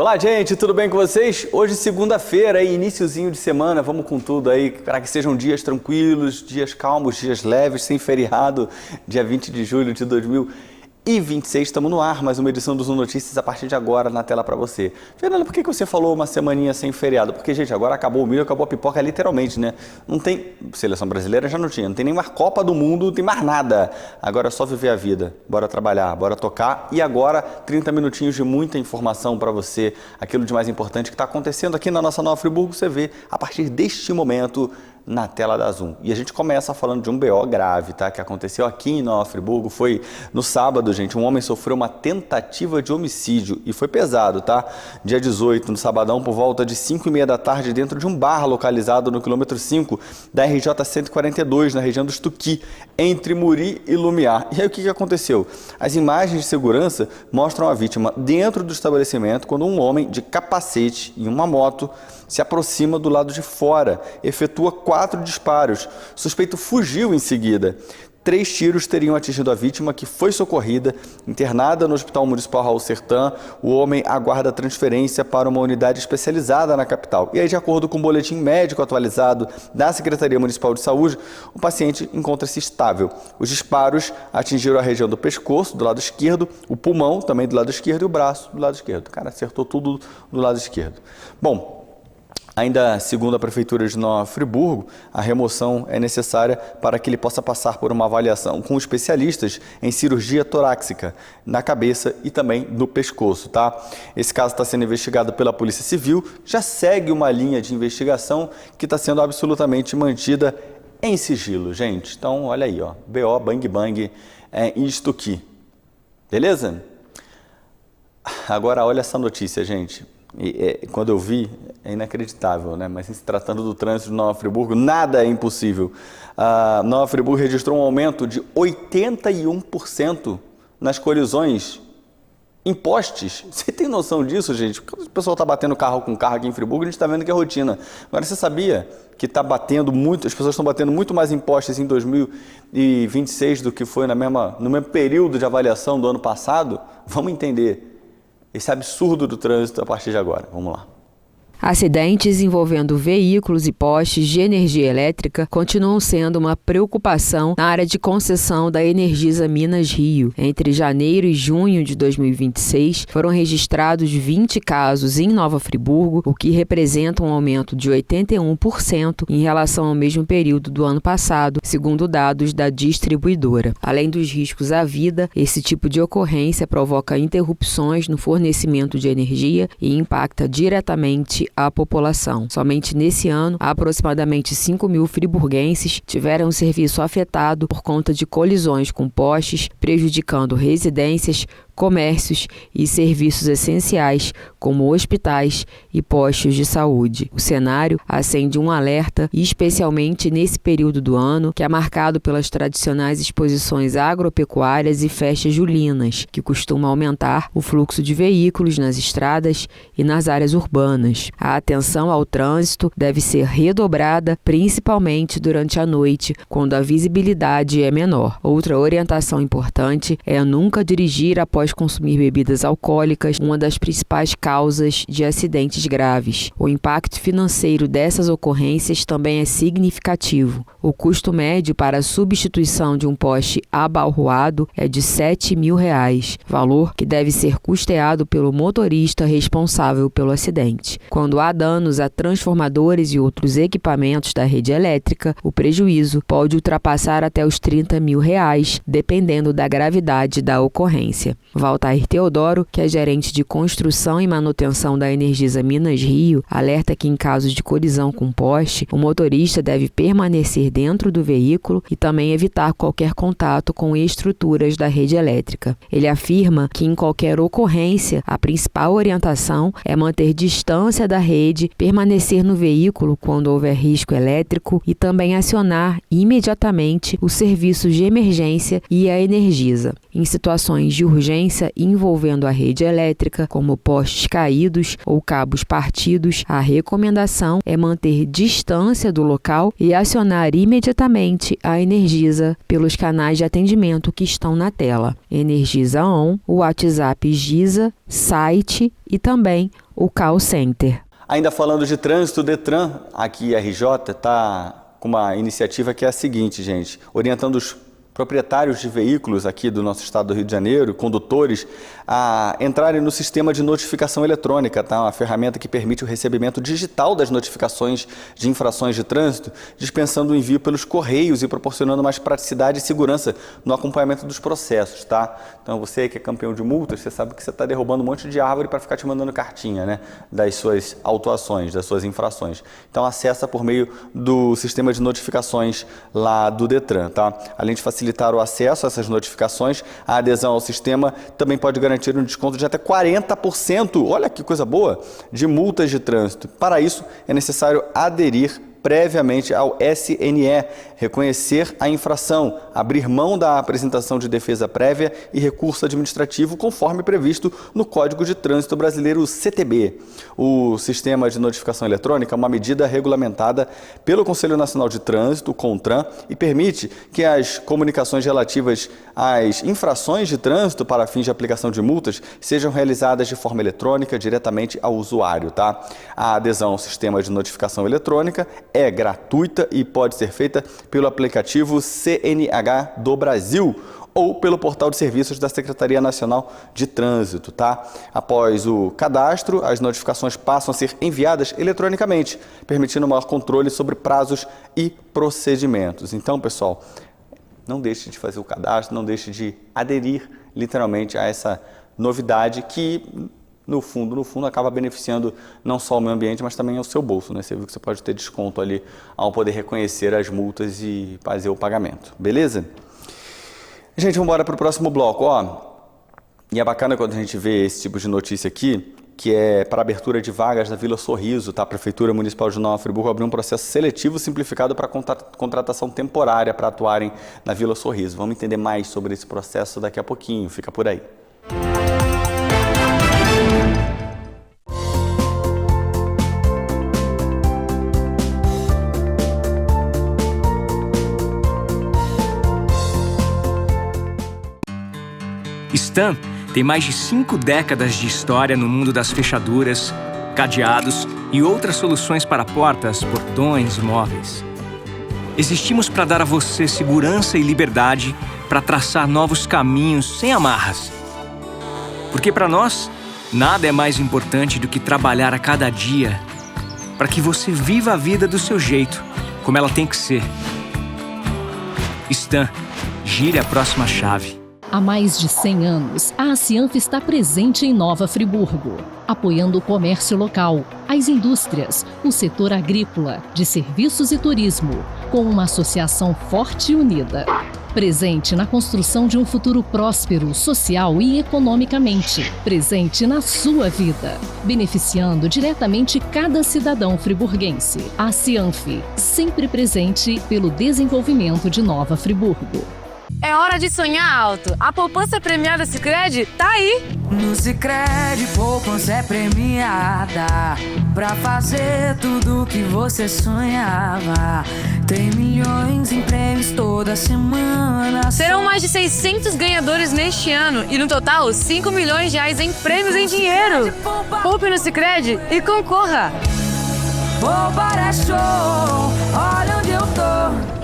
Olá, gente, tudo bem com vocês? Hoje, segunda-feira, iniciozinho de semana, vamos com tudo aí, para que sejam dias tranquilos, dias calmos, dias leves, sem feriado, dia 20 de julho de 2026, estamos no ar, mais uma edição do Zoom Notícias a partir de agora na tela para você. Fernanda, por que você falou uma semaninha sem feriado? Porque, gente, agora acabou o milho, acabou a pipoca, literalmente, né? Não tem, seleção brasileira já não tinha, não tem nem mais Copa do Mundo, não tem mais nada. Agora é só viver a vida, bora trabalhar, bora tocar e agora 30 minutinhos de muita informação para você, aquilo de mais importante que está acontecendo aqui na nossa Nova Friburgo, você vê a partir deste momento na tela da Zoom. E a gente começa falando de um BO grave, tá? Que aconteceu aqui em Nova Friburgo. Foi no sábado, gente, um homem sofreu uma tentativa de homicídio e foi pesado, tá? Dia 18, no sabadão, por volta de 5h30 da tarde, dentro de um bar localizado no quilômetro 5 da RJ 142, na região do Tuqui, entre Muri e Lumiar. E aí o que aconteceu? As imagens de segurança mostram a vítima dentro do estabelecimento quando um homem de capacete e uma moto se aproxima do lado de fora, efetua 4 disparos. O suspeito fugiu em seguida. 3 tiros teriam atingido a vítima, que foi socorrida, internada no Hospital Municipal Raul Sertã. O homem aguarda transferência para uma unidade especializada na capital. E aí, de acordo com o boletim médico atualizado da Secretaria Municipal de Saúde, o paciente encontra-se estável. Os disparos atingiram a região do pescoço, do lado esquerdo, o pulmão, também do lado esquerdo, e o braço, do lado esquerdo. O cara acertou tudo do lado esquerdo. Bom, ainda segundo a Prefeitura de Nova Friburgo, a remoção é necessária para que ele possa passar por uma avaliação com especialistas em cirurgia torácica na cabeça e também no pescoço, tá? Esse caso está sendo investigado pela Polícia Civil, já segue uma linha de investigação que está sendo absolutamente mantida em sigilo, gente. Então, olha aí, ó, BO, bang, bang, em Tuqui. Beleza? Agora, olha essa notícia, gente. Quando eu vi, é inacreditável, né? Mas se tratando do trânsito de Nova Friburgo, nada é impossível. Nova Friburgo registrou um aumento de 81% nas colisões em postes. Você tem noção disso, gente? Quando o pessoal está batendo carro com carro aqui em Friburgo, a gente está vendo que é rotina. Agora, você sabia que está batendo muito, as pessoas estão batendo muito mais em postes em 2026 do que foi no mesmo período de avaliação do ano passado? Vamos entender esse absurdo do trânsito a partir de agora. Vamos lá. Acidentes envolvendo veículos e postes de energia elétrica continuam sendo uma preocupação na área de concessão da Energisa Minas Rio. Entre janeiro e junho de 2026, foram registrados 20 casos em Nova Friburgo, o que representa um aumento de 81% em relação ao mesmo período do ano passado, segundo dados da distribuidora. Além dos riscos à vida, esse tipo de ocorrência provoca interrupções no fornecimento de energia e impacta diretamente a população. Somente nesse ano, aproximadamente 5.000 friburguenses tiveram o serviço afetado por conta de colisões com postes, prejudicando residências, comércios e serviços essenciais, como hospitais e postos de saúde. O cenário acende um alerta, especialmente nesse período do ano, que é marcado pelas tradicionais exposições agropecuárias e festas julinas, que costumam aumentar o fluxo de veículos nas estradas e nas áreas urbanas. A atenção ao trânsito deve ser redobrada, principalmente durante a noite, quando a visibilidade é menor. Outra orientação importante é nunca dirigir após consumir bebidas alcoólicas, uma das principais causas de acidentes graves. O impacto financeiro dessas ocorrências também é significativo. O custo médio para a substituição de um poste abalroado é de R$ 7.000, valor que deve ser custeado pelo motorista responsável pelo acidente. Quando há danos a transformadores e outros equipamentos da rede elétrica, o prejuízo pode ultrapassar até os R$ 30.000, dependendo da gravidade da ocorrência. Valtair Teodoro, que é gerente de construção e manutenção da Energisa Minas Rio, alerta que em casos de colisão com poste, o motorista deve permanecer dentro do veículo e também evitar qualquer contato com estruturas da rede elétrica. Ele afirma que em qualquer ocorrência, a principal orientação é manter distância da rede, permanecer no veículo quando houver risco elétrico e também acionar imediatamente os serviços de emergência e a Energisa. Em situações de urgência, ocorrência envolvendo a rede elétrica, como postes caídos ou cabos partidos, a recomendação é manter distância do local e acionar imediatamente a Energisa pelos canais de atendimento que estão na tela. Energisa On, o WhatsApp Gisa, site e também o call center. Ainda falando de trânsito, o Detran, aqui RJ, está com uma iniciativa que é a seguinte, gente, orientando os proprietários de veículos aqui do nosso estado do Rio de Janeiro, condutores, a entrarem no sistema de notificação eletrônica, tá? Uma ferramenta que permite o recebimento digital das notificações de infrações de trânsito, dispensando o envio pelos correios e proporcionando mais praticidade e segurança no acompanhamento dos processos, tá? Então você que é campeão de multas, você sabe que você está derrubando um monte de árvore para ficar te mandando cartinha, né? Das suas autuações, das suas infrações. Então acessa por meio do sistema de notificações lá do Detran, tá? Além de facilitar o acesso a essas notificações, a adesão ao sistema também pode garantir um desconto de até 40%, olha que coisa boa, de multas de trânsito. Para isso, é necessário aderir previamente ao SNE, reconhecer a infração, abrir mão da apresentação de defesa prévia e recurso administrativo conforme previsto no Código de Trânsito Brasileiro CTB. O sistema de notificação eletrônica é uma medida regulamentada pelo Conselho Nacional de Trânsito, o CONTRAN, e permite que as comunicações relativas às infrações de trânsito para fins de aplicação de multas sejam realizadas de forma eletrônica diretamente ao usuário, tá? A adesão ao sistema de notificação eletrônica é gratuita e pode ser feita pelo aplicativo CNH do Brasil ou pelo portal de serviços da Secretaria Nacional de Trânsito, tá? Após o cadastro, as notificações passam a ser enviadas eletronicamente, permitindo maior controle sobre prazos e procedimentos. Então, pessoal, não deixe de fazer o cadastro, não deixe de aderir literalmente a essa novidade que no fundo, acaba beneficiando não só o meio ambiente, mas também o seu bolso, né? Você viu que você pode ter desconto ali ao poder reconhecer as multas e fazer o pagamento, beleza? Gente, vamos embora para o próximo bloco, ó. E é bacana quando a gente vê esse tipo de notícia aqui, que é para abertura de vagas da Vila Sorriso, tá? A Prefeitura Municipal de Nova Friburgo abriu um processo seletivo simplificado para contratação temporária para atuarem na Vila Sorriso. Vamos entender mais sobre esse processo daqui a pouquinho, fica por aí. Stan tem mais de 5 décadas de história no mundo das fechaduras, cadeados e outras soluções para portas, portões e móveis. Existimos para dar a você segurança e liberdade para traçar novos caminhos sem amarras. Porque para nós, nada é mais importante do que trabalhar a cada dia para que você viva a vida do seu jeito, como ela tem que ser. Stan, gire a próxima chave. Há mais de 100 anos, a Acianf está presente em Nova Friburgo, apoiando o comércio local, as indústrias, o setor agrícola, de serviços e turismo, com uma associação forte e unida. Presente na construção de um futuro próspero, social e economicamente. Presente na sua vida, beneficiando diretamente cada cidadão friburguense. A Acianf, sempre presente pelo desenvolvimento de Nova Friburgo. É hora de sonhar alto. A poupança premiada Sicredi tá aí. No Sicredi, poupança é premiada pra fazer tudo o que você sonhava. Tem milhões em prêmios toda semana. Serão mais de 600 ganhadores neste ano e no total 5 milhões de reais em prêmios em dinheiro. Poupe no Sicredi e concorra. Poupar é show, olha onde eu tô.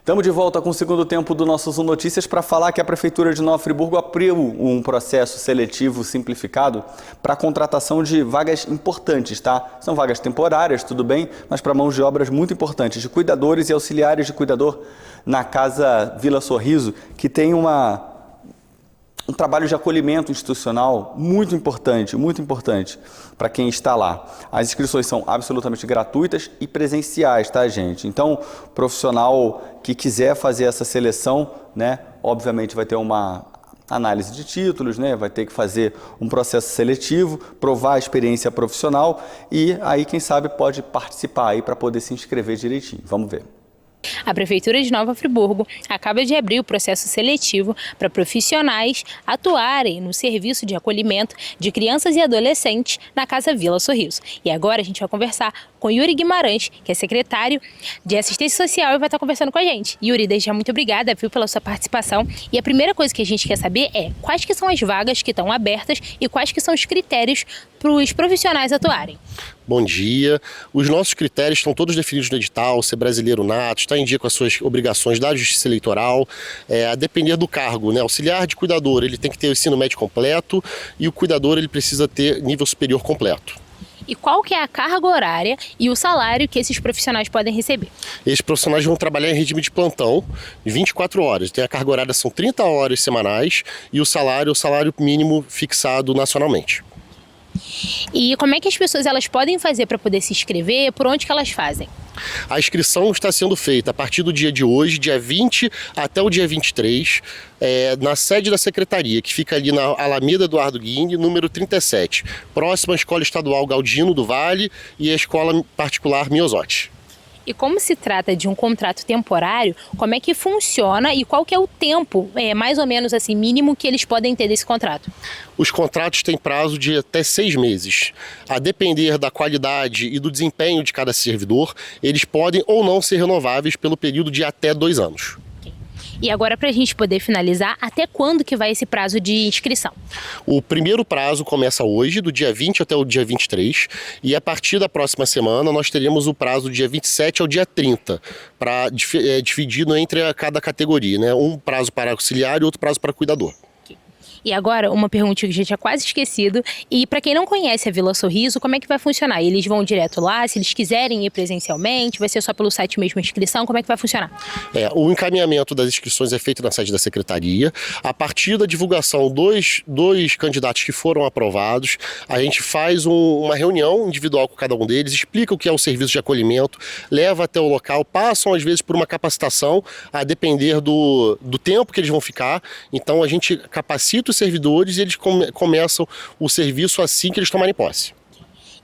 Estamos de volta com o segundo tempo do nosso Zoom Notícias para falar que a Prefeitura de Nova Friburgo abriu um processo seletivo simplificado para a contratação de vagas importantes, tá? São vagas temporárias, tudo bem, mas para mãos de obras muito importantes, de cuidadores e auxiliares de cuidador na Casa Vila Sorriso, que tem um trabalho de acolhimento institucional muito importante para quem está lá. As inscrições são absolutamente gratuitas e presenciais, tá, gente? Então, profissional que quiser fazer essa seleção, né, obviamente vai ter uma análise de títulos, né, vai ter que fazer um processo seletivo, provar a experiência profissional e aí, quem sabe, pode participar aí para poder se inscrever direitinho. Vamos ver. A Prefeitura de Nova Friburgo acaba de abrir o processo seletivo para profissionais atuarem no serviço de acolhimento de crianças e adolescentes na Casa Vila Sorriso. E agora a gente vai conversar com Yuri Guimarães, que é secretário de Assistência Social e vai estar conversando com a gente. Yuri, desde já muito obrigada, pela sua participação. E a primeira coisa que a gente quer saber é quais que são as vagas que estão abertas e quais que são os critérios para os profissionais atuarem. Bom dia. Os nossos critérios estão todos definidos no edital, ser brasileiro nato, estar em dia com as suas obrigações da Justiça Eleitoral, a depender do cargo, né? Auxiliar de cuidador, ele tem que ter o ensino médio completo e o cuidador ele precisa ter nível superior completo. E qual que é a carga horária e o salário que esses profissionais podem receber? Esses profissionais vão trabalhar em regime de plantão, 24 horas. A carga horária são 30 horas semanais e o salário mínimo fixado nacionalmente. E como é que as pessoas elas podem fazer para poder se inscrever? Por onde que elas fazem? A inscrição está sendo feita a partir do dia de hoje, dia 20 até o dia 23, na sede da Secretaria, que fica ali na Alameda Eduardo Guine, número 37, próxima à Escola Estadual Galdino do Vale e à Escola Particular Miosotti. E como se trata de um contrato temporário, como é que funciona e qual que é o tempo, mais ou menos assim, mínimo que eles podem ter desse contrato? Os contratos têm prazo de até 6 meses. A depender da qualidade e do desempenho de cada servidor, eles podem ou não ser renováveis pelo período de até 2 anos. E agora, para a gente poder finalizar, até quando que vai esse prazo de inscrição? O primeiro prazo começa hoje, do dia 20 até o dia 23, e a partir da próxima semana nós teremos o prazo do dia 27 ao dia 30, dividido entre cada categoria, né? Um prazo para auxiliar e outro prazo para cuidador. E agora, uma pergunta que a gente tinha quase esquecido. E para quem não conhece a Vila Sorriso, como é que vai funcionar? Eles vão direto lá? Se eles quiserem ir presencialmente? Vai ser só pelo site mesmo a inscrição? Como é que vai funcionar? O encaminhamento das inscrições é feito na sede da Secretaria. A partir da divulgação dois candidatos que foram aprovados, a gente faz uma reunião individual com cada um deles, explica o que é o serviço de acolhimento, leva até o local, passam às vezes por uma capacitação, a depender do tempo que eles vão ficar. Então a gente capacita os servidores e eles começam o serviço assim que eles tomarem posse.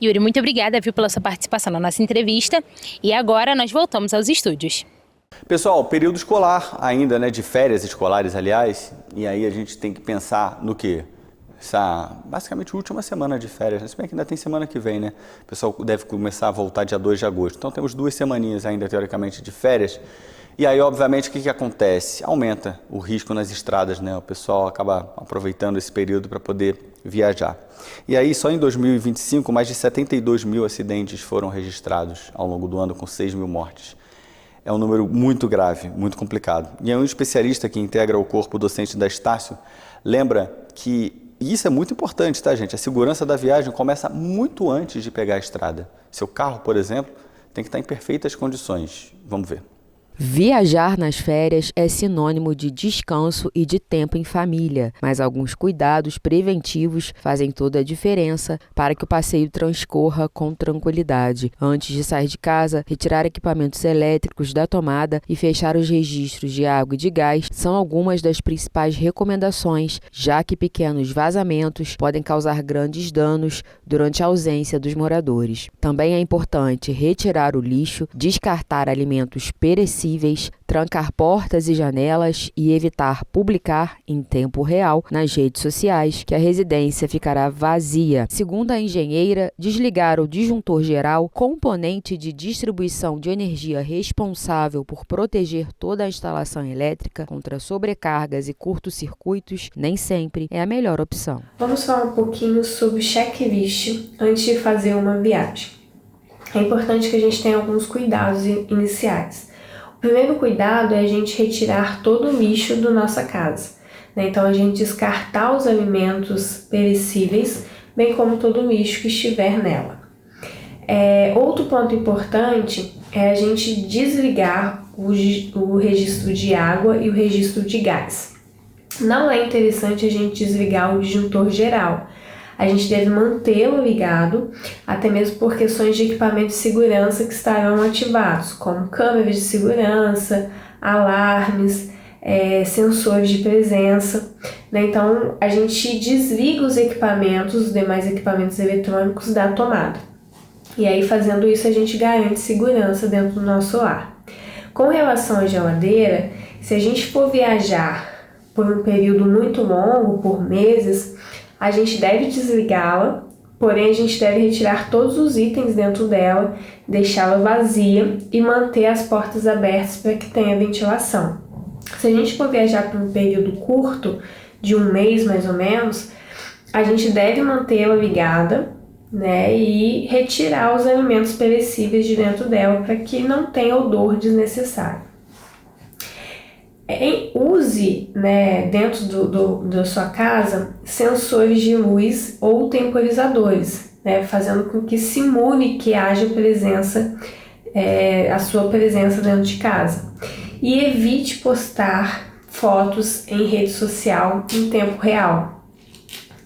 Yuri, muito obrigada, pela sua participação na nossa entrevista. E agora nós voltamos aos estúdios. Pessoal, período escolar ainda, né, de férias escolares, aliás, e aí a gente tem que pensar no quê? Essa, basicamente, última semana de férias, se bem que ainda tem semana que vem, né? O pessoal deve começar a voltar dia 2 de agosto. Então temos 2 semaninhas ainda, teoricamente, de férias. E aí, obviamente, o que acontece? Aumenta o risco nas estradas, né? O pessoal acaba aproveitando esse período para poder viajar. E aí, só em 2025, mais de 72 mil acidentes foram registrados ao longo do ano, com 6 mil mortes. É um número muito grave, muito complicado. E aí, um especialista que integra o corpo docente da Estácio lembra que, e isso é muito importante, tá, gente? A segurança da viagem começa muito antes de pegar a estrada. Seu carro, por exemplo, tem que estar em perfeitas condições. Vamos ver. Viajar nas férias é sinônimo de descanso e de tempo em família, mas alguns cuidados preventivos fazem toda a diferença para que o passeio transcorra com tranquilidade. Antes de sair de casa, retirar equipamentos elétricos da tomada e fechar os registros de água e de gás são algumas das principais recomendações, já que pequenos vazamentos podem causar grandes danos durante a ausência dos moradores. Também é importante retirar o lixo, descartar alimentos perecíveis, trancar portas e janelas e evitar publicar em tempo real nas redes sociais que a residência ficará vazia. Segundo a engenheira, desligar o disjuntor geral, componente de distribuição de energia responsável por proteger toda a instalação elétrica contra sobrecargas e curtos-circuitos, nem sempre é a melhor opção. Vamos falar um pouquinho sobre checklist antes de fazer uma viagem. É importante que a gente tenha alguns cuidados iniciais. O primeiro cuidado é a gente retirar todo o lixo da nossa casa, né? Então a gente descartar os alimentos perecíveis, bem como todo o lixo que estiver nela. Outro ponto importante é a gente desligar o registro de água e o registro de gás. Não é interessante a gente desligar o disjuntor geral. A gente deve mantê-lo ligado, até mesmo por questões de equipamento de segurança que estarão ativados, como câmeras de segurança, alarmes, sensores de presença, né? Então, a gente desliga os demais equipamentos eletrônicos da tomada. E aí, fazendo isso, a gente garante segurança dentro do nosso lar. Com relação à geladeira, se a gente for viajar por um período muito longo, por meses, a gente deve desligá-la, porém a gente deve retirar todos os itens dentro dela, deixá-la vazia e manter as portas abertas para que tenha ventilação. Se a gente for viajar por um período curto, de um mês mais ou menos, a gente deve mantê-la ligada, né, e retirar os alimentos perecíveis de dentro dela para que não tenha odor desnecessário. Use, né, dentro da sua casa sensores de luz ou temporizadores, né, fazendo com que simule que haja a sua presença dentro de casa. E evite postar fotos em rede social em tempo real,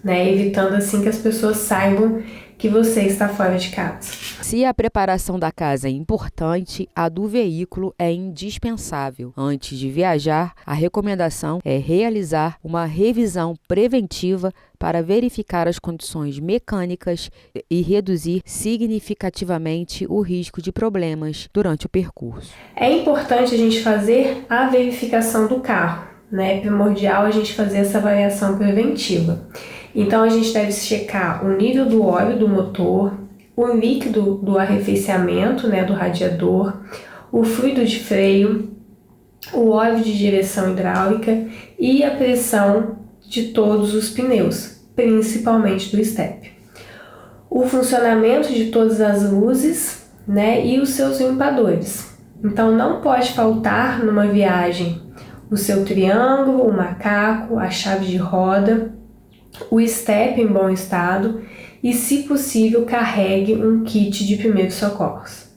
né, evitando assim que as pessoas saibam que você está fora de casa. Se a preparação da casa é importante, a do veículo é indispensável. Antes de viajar, a recomendação é realizar uma revisão preventiva para verificar as condições mecânicas e reduzir significativamente o risco de problemas durante o percurso. É importante a gente fazer a verificação do carro, né? É primordial a gente fazer essa avaliação preventiva. Então a gente deve checar o nível do óleo do motor, o líquido do arrefecimento, né, do radiador, o fluido de freio, o óleo de direção hidráulica e a pressão de todos os pneus, principalmente do step. O funcionamento de todas as luzes, né, e os seus limpadores. Então não pode faltar numa viagem o seu triângulo, o macaco, a chave de roda, o step em bom estado e, se possível, carregue um kit de primeiros socorros.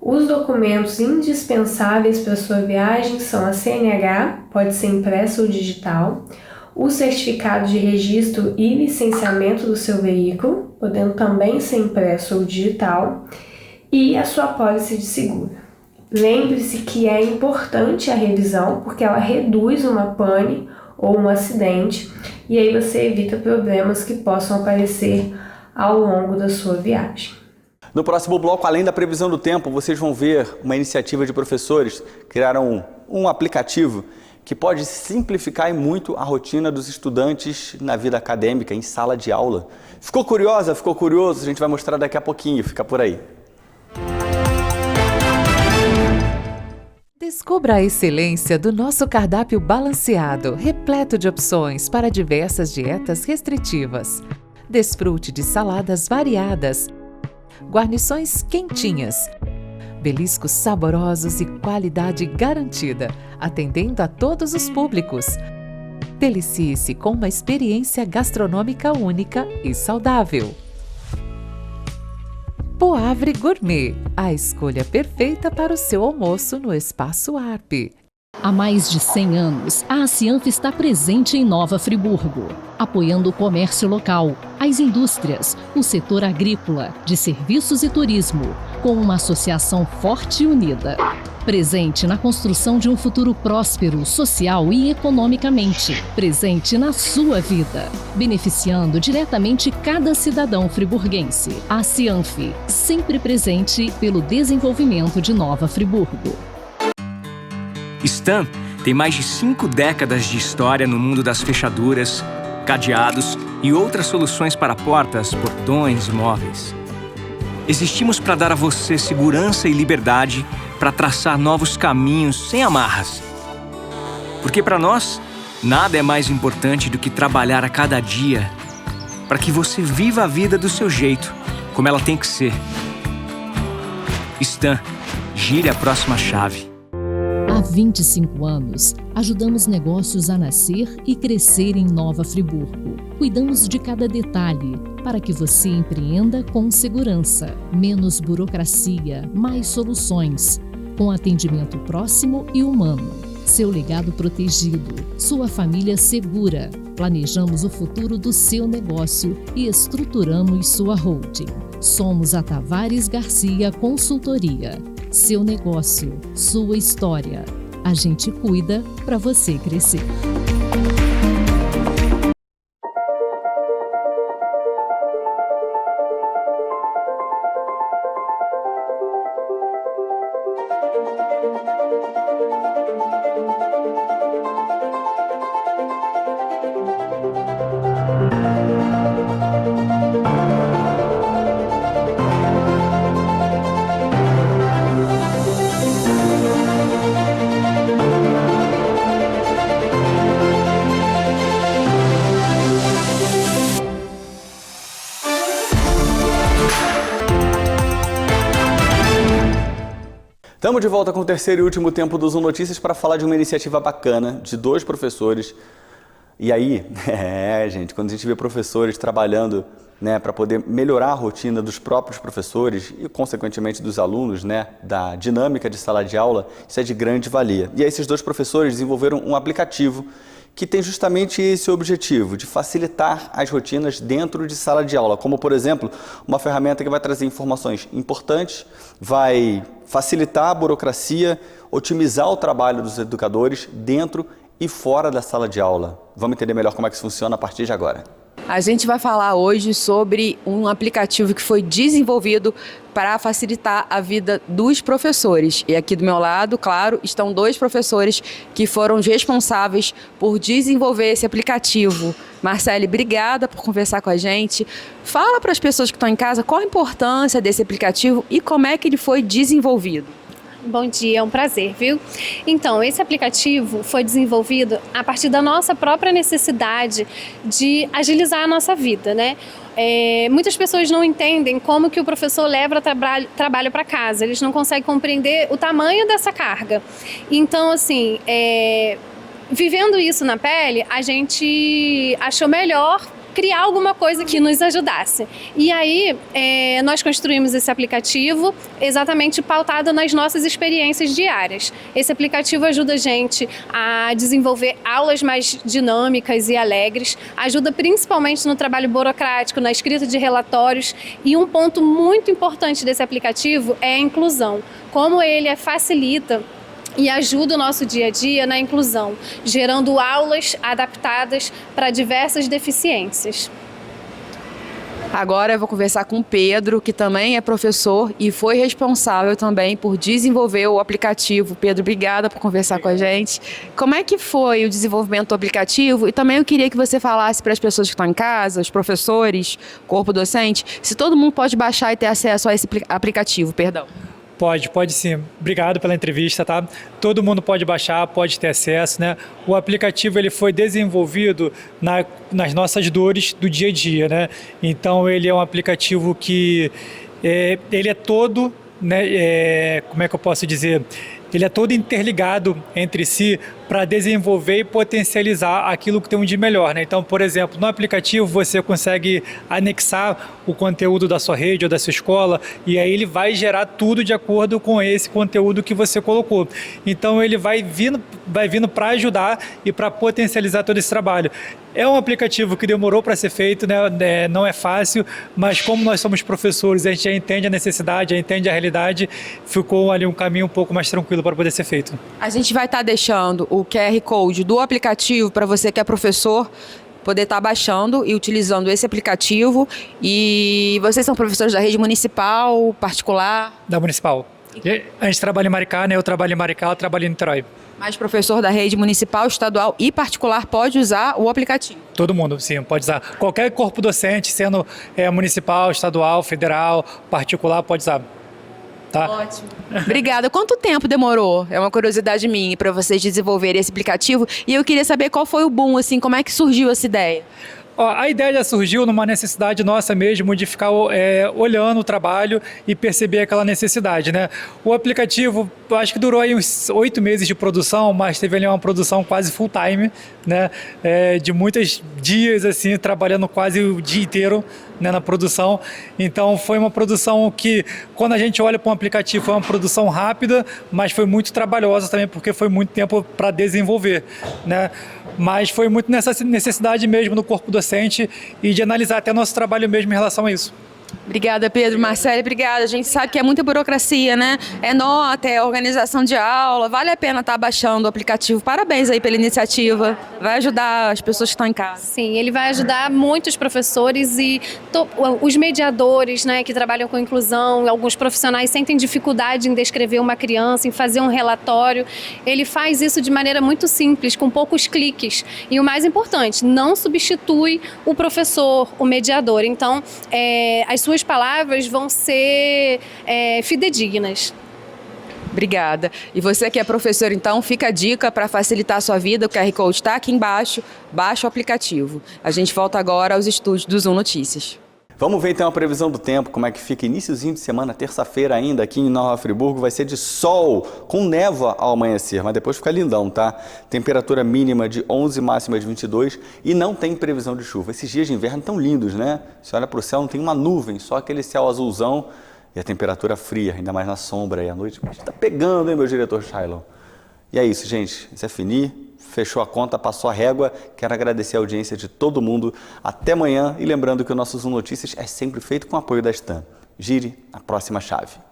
Os documentos indispensáveis para sua viagem são a CNH, pode ser impressa ou digital, o certificado de registro e licenciamento do seu veículo, podendo também ser impresso ou digital, e a sua apólice de seguro. Lembre-se que é importante a revisão porque ela reduz uma pane ou um acidente e aí você evita problemas que possam aparecer ao longo da sua viagem. No próximo bloco, além da previsão do tempo, vocês vão ver uma iniciativa de professores que criaram um aplicativo que pode simplificar e muito a rotina dos estudantes na vida acadêmica, em sala de aula. Ficou curiosa? Ficou curioso? A gente vai mostrar daqui a pouquinho, fica por aí. Descubra a excelência do nosso cardápio balanceado, repleto de opções para diversas dietas restritivas. Desfrute de saladas variadas, guarnições quentinhas, beliscos saborosos e qualidade garantida, atendendo a todos os públicos. Delicie-se com uma experiência gastronômica única e saudável. Poavre Gourmet, a escolha perfeita para o seu almoço no Espaço ARP. Há mais de 100 anos, a Acianf está presente em Nova Friburgo, apoiando o comércio local, as indústrias, o setor agrícola, de serviços e turismo, com uma associação forte e unida. Presente na construção de um futuro próspero, social e economicamente. Presente na sua vida, beneficiando diretamente cada cidadão friburguense. A Acianf, sempre presente pelo desenvolvimento de Nova Friburgo. Stan tem mais de 5 décadas de história no mundo das fechaduras, cadeados e outras soluções para portas, portões e móveis. Existimos para dar a você segurança e liberdade para traçar novos caminhos sem amarras. Porque para nós, nada é mais importante do que trabalhar a cada dia para que você viva a vida do seu jeito, como ela tem que ser. Stan, gire a próxima chave. Há 25 anos, ajudamos negócios a nascer e crescer em Nova Friburgo. Cuidamos de cada detalhe para que você empreenda com segurança. Menos burocracia, mais soluções, com atendimento próximo e humano. Seu legado protegido, sua família segura. Planejamos o futuro do seu negócio e estruturamos sua holding. Somos a Tavares Garcia Consultoria. Seu negócio, sua história. A gente cuida para você crescer. Estamos de volta com o terceiro e último tempo do Zoom Notícias para falar de uma iniciativa bacana de 2 professores. E aí, gente, quando a gente vê professores trabalhando, né, para poder melhorar a rotina dos próprios professores e, consequentemente, dos alunos, né, da dinâmica de sala de aula, isso é de grande valia. E aí, esses 2 professores desenvolveram um aplicativo que tem justamente esse objetivo, de facilitar as rotinas dentro de sala de aula, como, por exemplo, uma ferramenta que vai trazer informações importantes, vai facilitar a burocracia, otimizar o trabalho dos educadores dentro e fora da sala de aula. Vamos entender melhor como é que isso funciona a partir de agora. A gente vai falar hoje sobre um aplicativo que foi desenvolvido para facilitar a vida dos professores. E aqui do meu lado, claro, estão 2 professores que foram os responsáveis por desenvolver esse aplicativo. Marcele, obrigada por conversar com a gente. Fala para as pessoas que estão em casa qual a importância desse aplicativo e como é que ele foi desenvolvido. Bom dia, é um prazer, viu? Então, esse aplicativo foi desenvolvido a partir da nossa própria necessidade de agilizar a nossa vida, né? Muitas pessoas não entendem como que o professor leva trabalho para casa, eles não conseguem compreender o tamanho dessa carga. Então, assim, vivendo isso na pele, a gente achou melhor criar alguma coisa que nos ajudasse. E aí, nós construímos esse aplicativo exatamente pautado nas nossas experiências diárias. Esse aplicativo ajuda a gente a desenvolver aulas mais dinâmicas e alegres, ajuda principalmente no trabalho burocrático, na escrita de relatórios, e um ponto muito importante desse aplicativo é a inclusão. Como ele facilita e ajuda o nosso dia a dia na inclusão, gerando aulas adaptadas para diversas deficiências. Agora eu vou conversar com o Pedro, que também é professor e foi responsável também por desenvolver o aplicativo. Pedro, obrigada por conversar com a gente. Como é que foi o desenvolvimento do aplicativo? E também eu queria que você falasse para as pessoas que estão em casa, os professores, corpo docente, se todo mundo pode baixar e ter acesso a esse aplicativo, perdão. Pode sim. Obrigado pela entrevista, tá? Todo mundo pode baixar, pode ter acesso, né? O aplicativo ele foi desenvolvido nas nossas dores do dia a dia, né? Então ele é um aplicativo que ele é todo, né? Como é que eu posso dizer? Ele é todo interligado entre si para desenvolver e potencializar aquilo que tem de melhor, né? Então, por exemplo, no aplicativo você consegue anexar o conteúdo da sua rede ou da sua escola e aí ele vai gerar tudo de acordo com esse conteúdo que você colocou. Então, ele vai vindo para ajudar e para potencializar todo esse trabalho. É um aplicativo que demorou para ser feito, né? Não é fácil, mas como nós somos professores, a gente já entende a necessidade, já entende a realidade, ficou ali um caminho um pouco mais tranquilo para poder ser feito. A gente vai estar deixando o QR Code do aplicativo para você que é professor poder estar baixando e utilizando esse aplicativo. E vocês são professores da rede municipal, particular? Da municipal. A gente trabalha em Maricá, né? Eu trabalho em Maricá, eu trabalho em Niterói. Mas professor da rede municipal, estadual e particular pode usar o aplicativo? Todo mundo, sim, pode usar. Qualquer corpo docente, sendo municipal, estadual, federal, particular, pode usar. Tá? Ótimo. Obrigada. Quanto tempo demorou? É uma curiosidade minha para vocês desenvolverem esse aplicativo. E eu queria saber qual foi o boom, assim, como é que surgiu essa ideia? A ideia já surgiu numa necessidade nossa mesmo de ficar olhando o trabalho e perceber aquela necessidade, né? O aplicativo, acho que durou aí uns 8 meses de produção, mas teve ali uma produção quase full time, né? De muitos dias, assim, trabalhando quase o dia inteiro, né, na produção. Então foi uma produção que, quando a gente olha para um aplicativo, foi uma produção rápida, mas foi muito trabalhosa também, porque foi muito tempo para desenvolver, né? Mas foi muito nessa necessidade mesmo do corpo docente e de analisar até nosso trabalho mesmo em relação a isso. Obrigada, Pedro. Marcele, obrigada. A gente sabe que é muita burocracia, né? É nota, é organização de aula. Vale a pena estar baixando o aplicativo. Parabéns aí pela iniciativa. Vai ajudar as pessoas que estão em casa. Sim, ele vai ajudar muitos professores e os mediadores, né, que trabalham com inclusão. Alguns profissionais sentem dificuldade em descrever uma criança, em fazer um relatório. Ele faz isso de maneira muito simples, com poucos cliques. E o mais importante, não substitui o professor, o mediador. Então, as suas palavras vão ser fidedignas. Obrigada. E você que é professor, então, fica a dica para facilitar a sua vida. O QR Code está aqui embaixo. Baixa o aplicativo. A gente volta agora aos estúdios do Zoom Notícias. Vamos ver então a previsão do tempo, como é que fica iniciozinho de semana, terça-feira ainda, aqui em Nova Friburgo, vai ser de sol, com névoa ao amanhecer, mas depois fica lindão, tá? Temperatura mínima de 11, máxima de 22 e não tem previsão de chuva. Esses dias de inverno tão lindos, né? Você olha para o céu, não tem uma nuvem, só aquele céu azulzão e a temperatura fria, ainda mais na sombra e à noite. Tá pegando, hein, meu diretor Shailon? E é isso, gente. Isso é Fini. Fechou a conta, passou a régua. Quero agradecer a audiência de todo mundo. Até amanhã. E lembrando que o nosso Zoom Notícias é sempre feito com apoio da Stan. Gire a próxima chave.